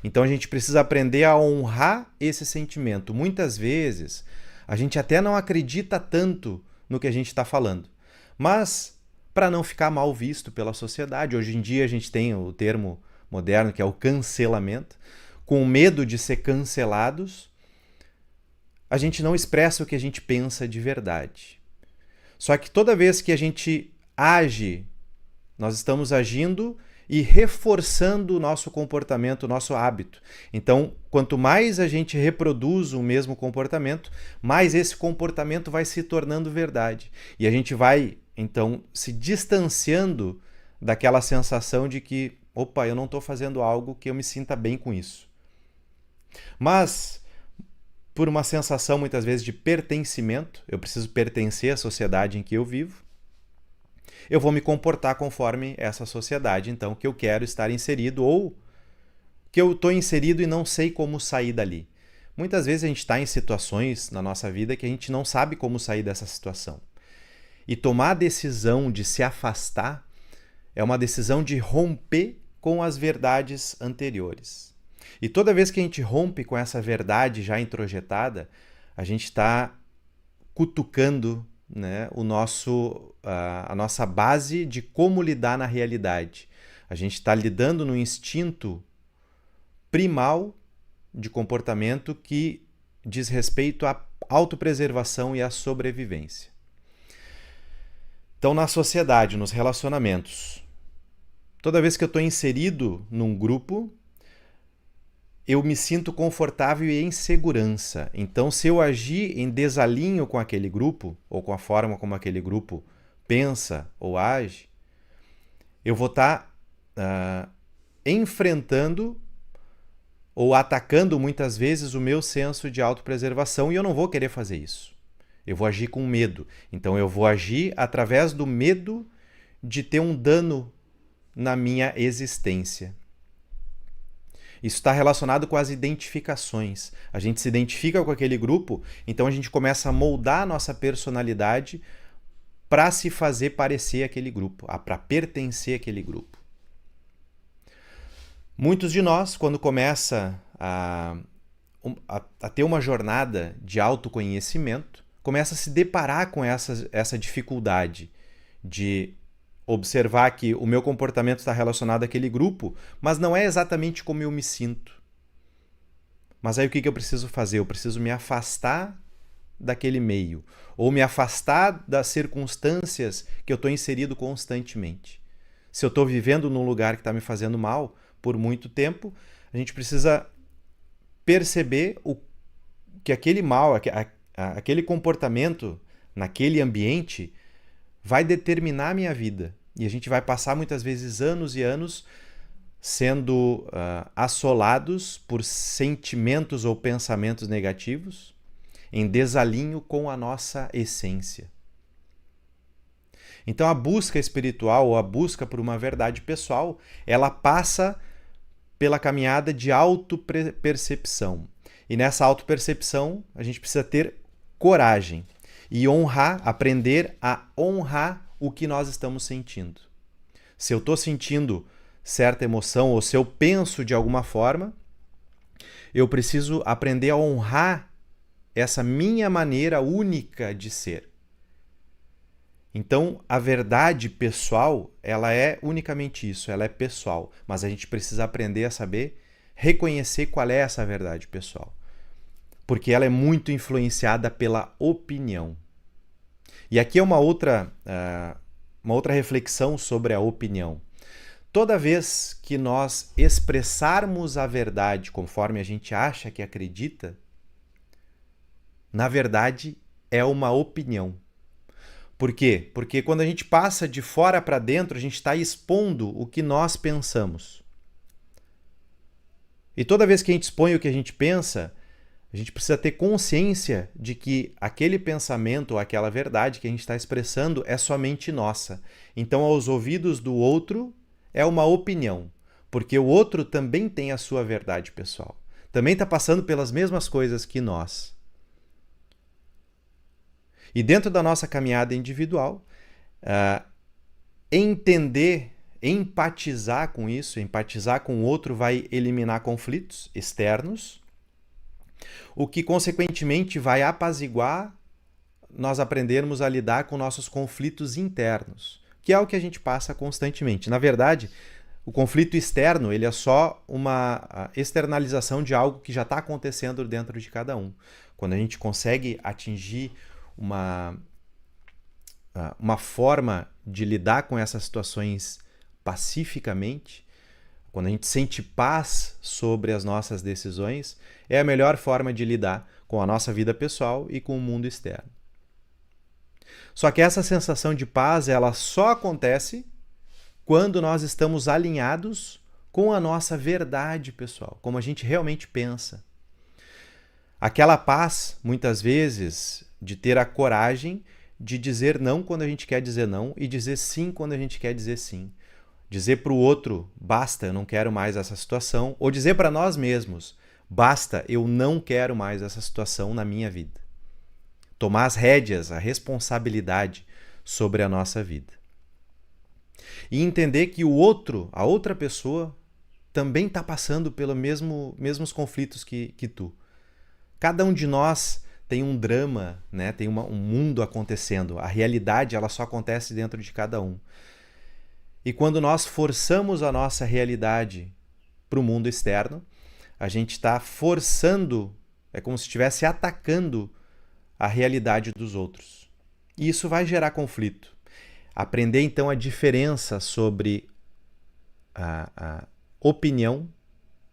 Então a gente precisa aprender a honrar esse sentimento. Muitas vezes a gente até não acredita tanto no que a gente está falando, mas para não ficar mal visto pela sociedade, hoje em dia a gente tem o termo moderno que é o cancelamento, com medo de ser cancelados, a gente não expressa o que a gente pensa de verdade. Só que toda vez que a gente age, nós estamos agindo e reforçando o nosso comportamento, o nosso hábito. Então, quanto mais a gente reproduz o mesmo comportamento, mais esse comportamento vai se tornando verdade. E a gente vai, então, se distanciando daquela sensação de que, opa, eu não estou fazendo algo que eu me sinta bem com isso. Mas, por uma sensação muitas vezes de pertencimento, eu preciso pertencer à sociedade em que eu vivo, eu vou me comportar conforme essa sociedade, então, que eu quero estar inserido ou que eu estou inserido e não sei como sair dali. Muitas vezes a gente está em situações na nossa vida que a gente não sabe como sair dessa situação. E tomar a decisão de se afastar é uma decisão de romper com as verdades anteriores. E toda vez que a gente rompe com essa verdade já introjetada, a gente está cutucando, né, a nossa base de como lidar na realidade. A gente está lidando no instinto primal de comportamento que diz respeito à autopreservação e à sobrevivência. Então, na sociedade, nos relacionamentos, toda vez que eu estou inserido num grupo, eu me sinto confortável e em segurança. Então, se eu agir em desalinho com aquele grupo, ou com a forma como aquele grupo pensa ou age, eu vou estar enfrentando ou atacando muitas vezes o meu senso de autopreservação e eu não vou querer fazer isso. Eu vou agir com medo. Então, eu vou agir através do medo de ter um dano na minha existência. Isso está relacionado com as identificações. A gente se identifica com aquele grupo, então a gente começa a moldar a nossa personalidade para se fazer parecer aquele grupo, para pertencer àquele grupo. Muitos de nós, quando começa a ter uma jornada de autoconhecimento, começa a se deparar com essa dificuldade de observar que o meu comportamento está relacionado àquele grupo, mas não é exatamente como eu me sinto. Mas aí o que eu preciso fazer? Eu preciso me afastar daquele meio, ou me afastar das circunstâncias que eu estou inserido constantemente. Se eu estou vivendo num lugar que está me fazendo mal por muito tempo, a gente precisa perceber que aquele mal, aquele comportamento naquele ambiente vai determinar a minha vida. E a gente vai passar muitas vezes anos e anos sendo assolados por sentimentos ou pensamentos negativos em desalinho com a nossa essência. Então a busca espiritual ou a busca por uma verdade pessoal, ela passa pela caminhada de autopercepção. E nessa autopercepção a gente precisa ter coragem e aprender a honrar o que nós estamos sentindo. Se eu estou sentindo certa emoção ou se eu penso de alguma forma, eu preciso aprender a honrar essa minha maneira única de ser. Então, a verdade pessoal, ela é unicamente isso, ela é pessoal, mas a gente precisa aprender a saber reconhecer qual é essa verdade pessoal, porque ela é muito influenciada pela opinião. E aqui é uma outra reflexão sobre a opinião. Toda vez que nós expressarmos a verdade conforme a gente acha que acredita, na verdade é uma opinião. Por quê? Porque quando a gente passa de fora para dentro, a gente está expondo o que nós pensamos. E toda vez que a gente expõe o que a gente pensa, a gente precisa ter consciência de que aquele pensamento ou aquela verdade que a gente está expressando é somente nossa. Então, aos ouvidos do outro, é uma opinião, porque o outro também tem a sua verdade pessoal. Também está passando pelas mesmas coisas que nós. E dentro da nossa caminhada individual, entender empatizar com isso, empatizar com o outro vai eliminar conflitos externos, o que consequentemente vai apaziguar nós aprendermos a lidar com nossos conflitos internos, que é o que a gente passa constantemente. Na verdade, o conflito externo ele é só uma externalização de algo que já está acontecendo dentro de cada um. Quando a gente consegue atingir uma forma de lidar com essas situações pacificamente, quando a gente sente paz sobre as nossas decisões, é a melhor forma de lidar com a nossa vida pessoal e com o mundo externo. Só que essa sensação de paz, ela só acontece quando nós estamos alinhados com a nossa verdade pessoal, como a gente realmente pensa. Aquela paz, muitas vezes, de ter a coragem de dizer não quando a gente quer dizer não e dizer sim quando a gente quer dizer sim. Dizer para o outro, basta, eu não quero mais essa situação, ou dizer para nós mesmos, basta, eu não quero mais essa situação na minha vida. Tomar as rédeas, a responsabilidade sobre a nossa vida. E entender que o outro, a outra pessoa, também está passando pelos mesmos conflitos que tu. Cada um de nós tem um drama, né? Tem um mundo acontecendo. A realidade ela só acontece dentro de cada um. E quando nós forçamos a nossa realidade para o mundo externo, a gente está forçando, é como se estivesse atacando a realidade dos outros. E isso vai gerar conflito. Aprender então a diferença sobre a opinião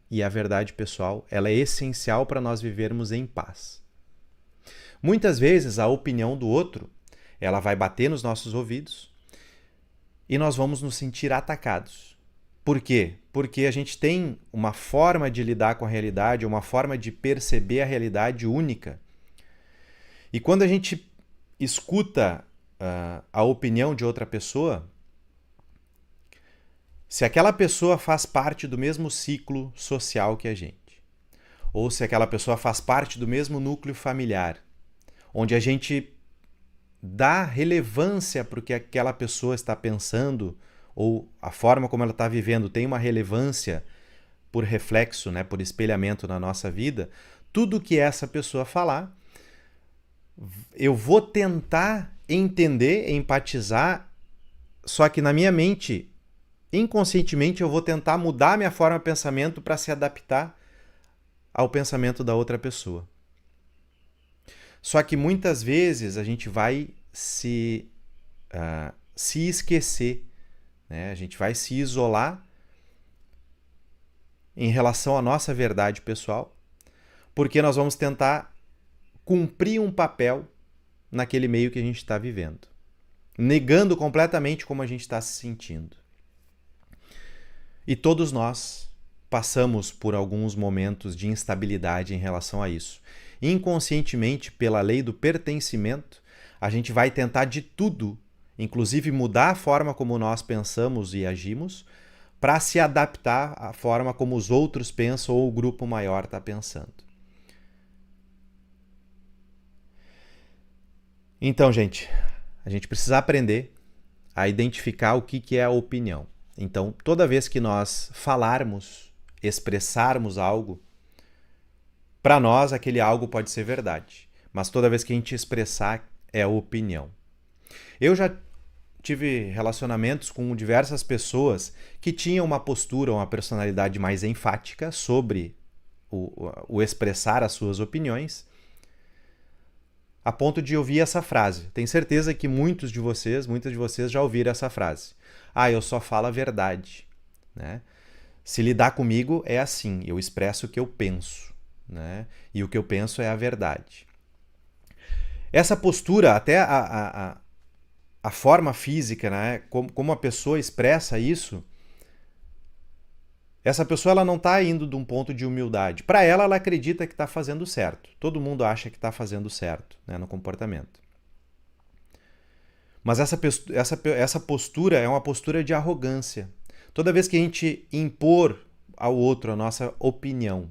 e a verdade pessoal, ela é essencial para nós vivermos em paz. Muitas vezes a opinião do outro, ela vai bater nos nossos ouvidos e nós vamos nos sentir atacados. Por quê? Porque a gente tem uma forma de lidar com a realidade, uma forma de perceber a realidade única. E quando a gente escuta a opinião de outra pessoa, se aquela pessoa faz parte do mesmo ciclo social que a gente, ou se aquela pessoa faz parte do mesmo núcleo familiar, onde a gente dá relevância para o que aquela pessoa está pensando, ou a forma como ela está vivendo tem uma relevância por reflexo, né, por espelhamento na nossa vida, tudo que essa pessoa falar, eu vou tentar entender, empatizar, só que na minha mente, inconscientemente, eu vou tentar mudar minha forma de pensamento para se adaptar ao pensamento da outra pessoa. Só que muitas vezes a gente vai se esquecer, né? A gente vai se isolar em relação à nossa verdade pessoal, porque nós vamos tentar cumprir um papel naquele meio que a gente está vivendo, negando completamente como a gente está se sentindo. E todos nós passamos por alguns momentos de instabilidade em relação a isso. Inconscientemente, pela lei do pertencimento, a gente vai tentar de tudo, inclusive mudar a forma como nós pensamos e agimos, para se adaptar à forma como os outros pensam ou o grupo maior está pensando. Então, gente, a gente precisa aprender a identificar o que é a opinião. Então, toda vez que nós falarmos, expressarmos algo, para nós aquele algo pode ser verdade, mas toda vez que a gente expressar é opinião. Eu já tive relacionamentos com diversas pessoas que tinham uma postura, uma personalidade mais enfática sobre o expressar as suas opiniões, a ponto de ouvir essa frase. Tenho certeza que muitas de vocês já ouviram essa frase. Eu só falo a verdade, né? Se lidar comigo é assim, eu expresso o que eu penso, né? E o que eu penso é a verdade. Essa postura, até a forma física, né? Como a pessoa expressa isso, essa pessoa ela não está indo de um ponto de humildade. Para ela acredita que está fazendo certo. Todo mundo acha que está fazendo certo, né, no comportamento. Mas essa postura é uma postura de arrogância. Toda vez que a gente impor ao outro a nossa opinião,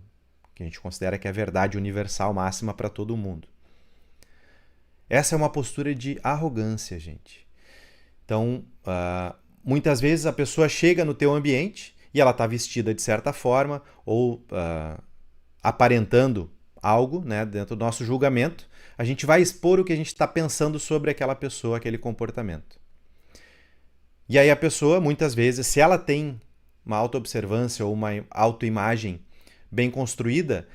que a gente considera que é a verdade universal máxima para todo mundo, essa é uma postura de arrogância, gente. Então, Muitas vezes a pessoa chega no teu ambiente e ela está vestida de certa forma ou aparentando algo, né, dentro do nosso julgamento. A gente vai expor o que a gente está pensando sobre aquela pessoa, aquele comportamento. E aí a pessoa, muitas vezes, se ela tem uma autoobservância ou uma autoimagem bem construída,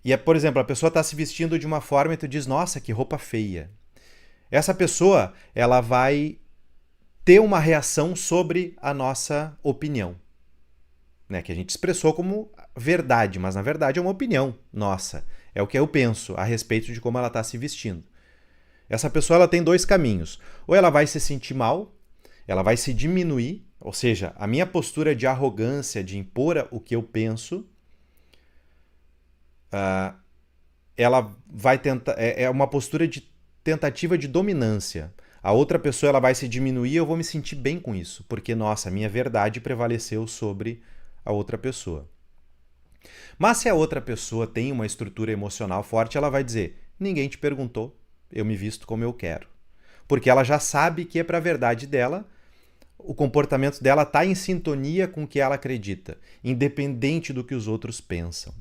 e, por exemplo, a pessoa está se vestindo de uma forma e tu diz, nossa, que roupa feia. Essa pessoa, ela vai ter uma reação sobre a nossa opinião, né? Que a gente expressou como verdade, mas na verdade é uma opinião nossa. É o que eu penso a respeito de como ela está se vestindo. Essa pessoa ela tem dois caminhos. Ou ela vai se sentir mal, ela vai se diminuir, ou seja, a minha postura de arrogância, de impor o que eu penso, ela vai tentar. É uma postura de tentativa de dominância. A outra pessoa ela vai se diminuir e eu vou me sentir bem com isso, porque, nossa, a minha verdade prevaleceu sobre a outra pessoa. Mas se a outra pessoa tem uma estrutura emocional forte, ela vai dizer, ninguém te perguntou, eu me visto como eu quero. Porque ela já sabe que é para a verdade dela, o comportamento dela está em sintonia com o que ela acredita, independente do que os outros pensam.